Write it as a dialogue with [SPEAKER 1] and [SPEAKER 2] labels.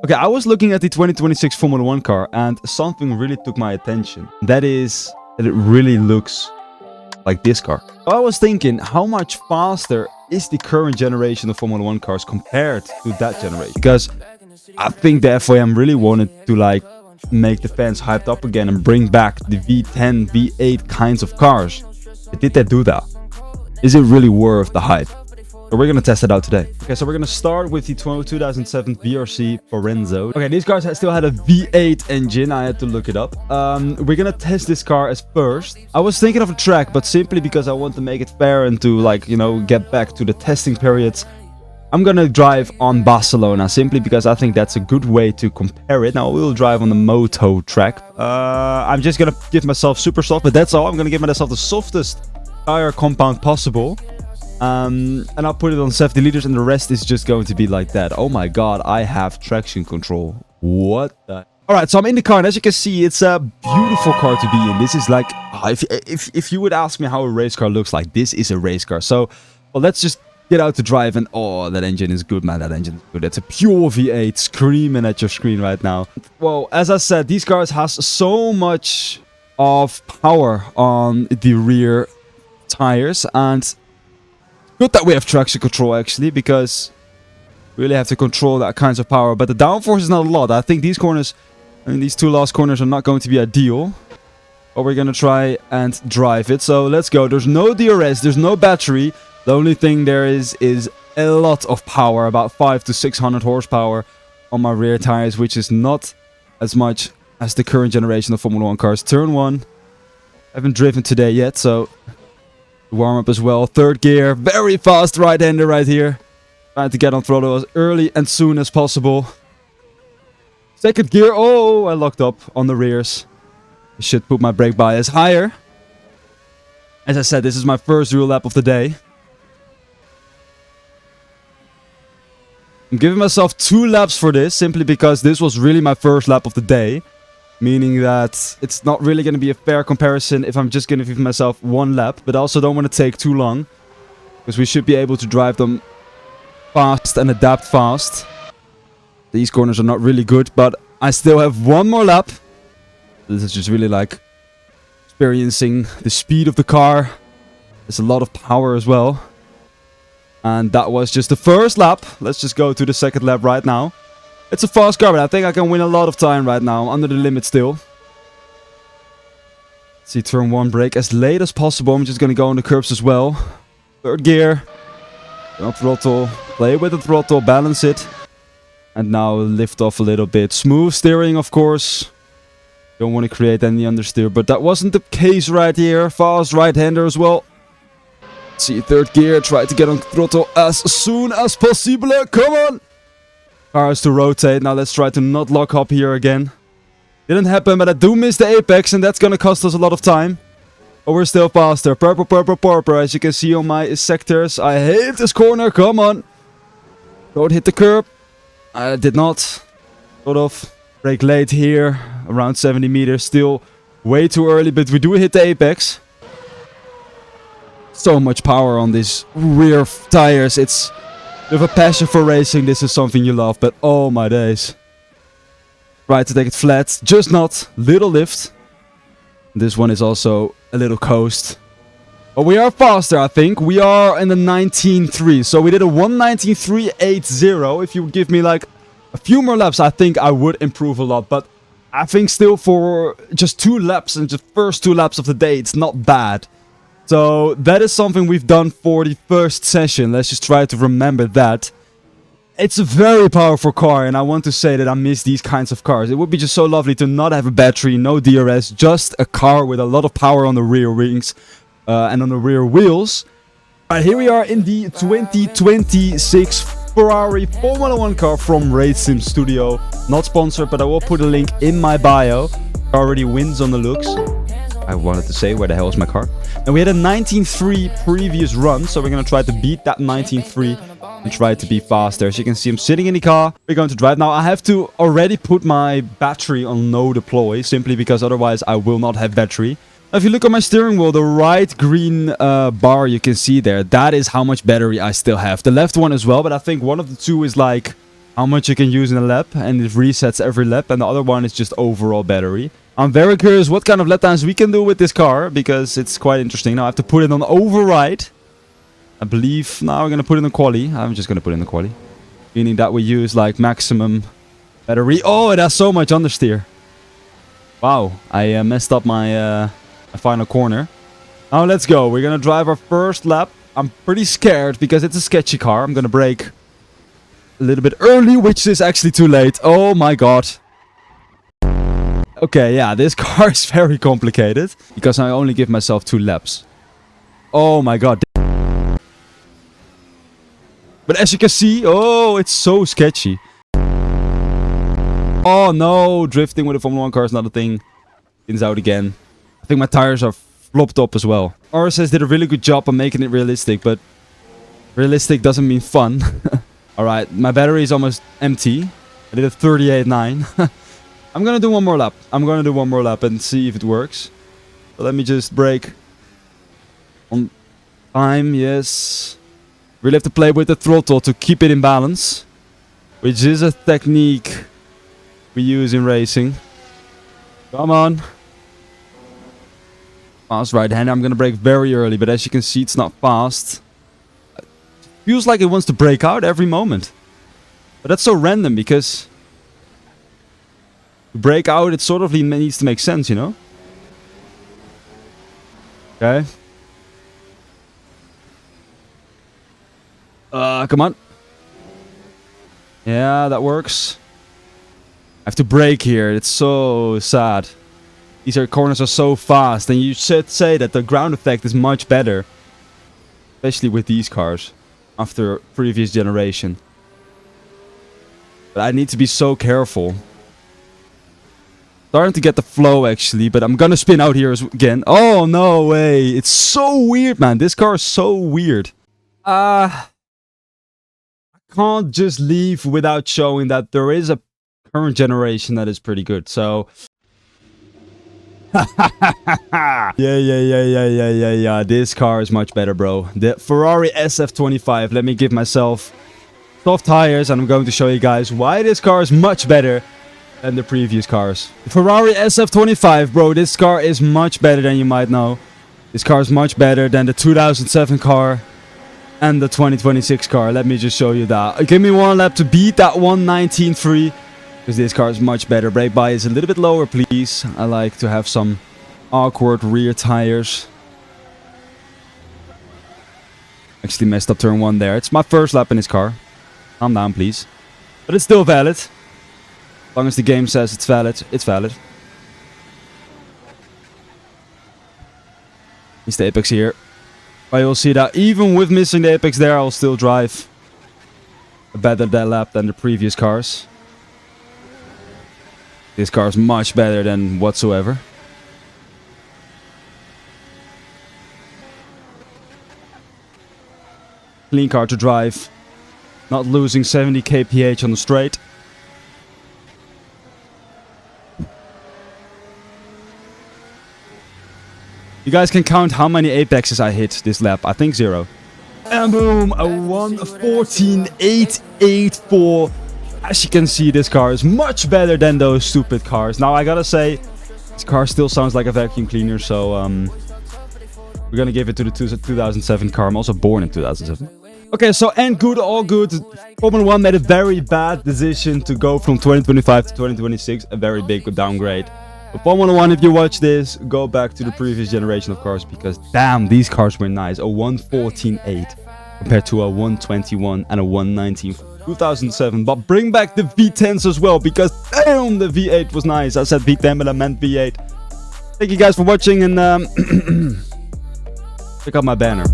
[SPEAKER 1] Okay, I was looking at the 2026 Formula 1 car and something really took my attention. That is that it really looks like this car. I was thinking, how much faster is the current generation of Formula 1 cars compared to that generation? Because I think the FOM really wanted to like make the fans hyped up again and bring back the V10, V8 kinds of cars. Did they do that? Is it really worth the hype? So we're gonna test it out today. Okay, so we're gonna start with the 2007 VRC Forenzo. Okay, these cars still had a V8 engine. I had to look it up. We're gonna test this car as first. I was thinking of a track, but simply because I want to make it fair and to like, you know, get back to the testing periods, I'm gonna drive on Barcelona simply because I think that's a good way to compare it. Now we'll drive on the Moto track. I'm just gonna give myself super soft, but that's all. I'm gonna give myself the softest tire compound possible. And I'll put it on 70 liters and the rest is just going to be like that. Oh my god, I have traction control. What the... Alright, so I'm in the car and as you can see, it's a beautiful car to be in. This is like... If you would ask me how a race car looks like, this is a race car. So, well, let's just get out to drive and... Oh, that engine is good, man. That engine is good. It's a pure V8 screaming at your screen right now. Well, as I said, these cars has so much of power on the rear tires and... Good that we have traction control actually, because we really have to control that kinds of power. But the downforce is not a lot. I think these corners, I mean these two last corners are not going to be ideal. But we're going to try and drive it. So let's go. There's no DRS, there's no battery. The only thing there is a lot of power, about 500 to 600 horsepower on my rear tires, which is not as much as the current generation of Formula 1 cars. Turn 1. I haven't driven today yet, so... warm up as well. Third gear, very fast right-hander right here. Trying to get on throttle as early and soon as possible. Second gear, oh, I locked up on the rears. I should put my brake bias higher. As I said, this is my first real lap of the day. I'm giving myself 2 laps for this, simply because this was really my first lap of the day. Meaning that it's not really going to be a fair comparison if I'm just going to give myself 1 lap. But I also don't want to take too long. Because we should be able to drive them fast and adapt fast. These corners are not really good, but I still have 1 more lap. This is just really like experiencing the speed of the car. There's a lot of power as well. And that was just the first lap. Let's just go to the second lap right now. It's a fast car, but I think I can win a lot of time right now. I'm under the limit still. Let's see, turn 1 brake as late as possible. I'm just going to go on the curbs as well. Third gear. Don't throttle. Play with the throttle. Balance it. And now lift off a little bit. Smooth steering, of course. Don't want to create any understeer. But that wasn't the case right here. Fast right-hander as well. Let's see, third gear. Try to get on throttle as soon as possible. Come on! Car has to rotate. Now let's try to not lock up here again. Didn't happen, but I do miss the apex and that's gonna cost us a lot of time. But we're still faster. Purple, purple, purple. As you can see on my sectors. I hate this corner. Come on. Don't hit the curb. I did not. Sort of. Brake late here. Around 70 meters. Still way too early, but we do hit the apex. So much power on these rear tires. It's... If a passion for racing, this is something you love, but oh my days. Try to take it flat, just not. Little lift. This one is also a little coast. But we are faster, I think. We are in the 19.3. So we did a 1:19.380. If you would give me like a few more laps, I think I would improve a lot. But I think still for just 2 laps and just first 2 laps of the day, it's not bad. So that is something we've done for the first session. Let's just try to remember that. It's a very powerful car and I want to say that I miss these kinds of cars. It would be just so lovely to not have a battery, no DRS, just a car with a lot of power on the rear wings and on the rear wheels. Alright, here we are in the 2026 Ferrari Formula 1 car from Race Sim Studio. Not sponsored, but I will put a link in my bio. Already wins on the looks. I wanted to say, where the hell is my car? And we had a 19.3 previous run, so we're going to try to beat that 19.3 and try to be faster. As you can see, I'm sitting in the car. We're going to drive. Now, I have to already put my battery on no deploy, simply because otherwise I will not have battery. Now, if you look at my steering wheel, the right green bar you can see there, that is how much battery I still have. The left one as well, but I think one of the two is like how much you can use in a lap, and it resets every lap, and the other one is just overall battery. I'm very curious what kind of lap times we can do with this car, because it's quite interesting. Now I have to put it on override. I believe now we're going to put it in quali. I'm just going to put it in quali. Meaning that we use like maximum battery. Oh, it has so much understeer. Wow, I messed up my final corner. Now let's go. We're going to drive our first lap. I'm pretty scared because it's a sketchy car. I'm going to brake a little bit early, which is actually too late. Oh my god. Okay, yeah, this car is very complicated because I only give myself 2 laps. Oh my god. But as you can see, oh, it's so sketchy. Oh no, drifting with a Formula 1 car is not a thing. Spins out again. I think my tires are flopped up as well. RSS did a really good job on making it realistic, but realistic doesn't mean fun. Alright, my battery is almost empty. I did a 38.9. I'm gonna do one more lap. I'm gonna do one more lap and see if it works. So let me just brake on time, yes. Really have to play with the throttle to keep it in balance, which is a technique we use in racing. Come on. Fast right hander. I'm gonna brake very early, but as you can see, it's not fast. It feels like it wants to brake out every moment. But that's so random because to brake out, it sort of needs to make sense, you know? Okay. Come on. Yeah, that works. I have to brake here. It's so sad. These corners are so fast, and you should say that the ground effect is much better. Especially with these cars. After previous generation. But I need to be so careful. Starting to get the flow actually, but I'm gonna spin out here again. Oh, no way. It's so weird, man. This car is so weird. I can't just leave without showing that there is a current generation that is pretty good. So yeah. This car is much better, bro. The Ferrari SF25. Let me give myself soft tires, and I'm going to show you guys why this car is much better than the previous cars. The Ferrari SF25, bro. This car is much better than you might know. This car is much better than the 2007 car and the 2026 car. Let me just show you that. Give me one lap to beat that 119.3. Because this car is much better. Brake bias is a little bit lower, please. I like to have some awkward rear tires. Actually messed up turn 1 there. It's my first lap in this car. Calm down, please. But it's still valid. As long as the game says it's valid, it's valid. It's the apex here. But you'll see that even with missing the apex there, I'll still drive a better that lap than the previous cars. This car is much better than whatsoever. Clean car to drive. Not losing 70 kph on the straight. You guys can count how many apexes I hit this lap. I think 0. And boom, a 1:14.884. As you can see, this car is much better than those stupid cars. Now, I gotta say, this car still sounds like a vacuum cleaner, so we're gonna give it to the 2007 car. I'm also born in 2007. Okay, so and good, all good. Formula 1 made a very bad decision to go from 2025 to 2026. A very big downgrade. But Formula 1, if you watch this, go back to the previous generation of cars, because damn, these cars were nice. A 1:14.8 compared to a 1:21 and a 1:19 2007. But bring back the V10s as well, because damn, the V8 was nice. I said V10, but I meant V8. Thank you guys for watching, and check out my banner.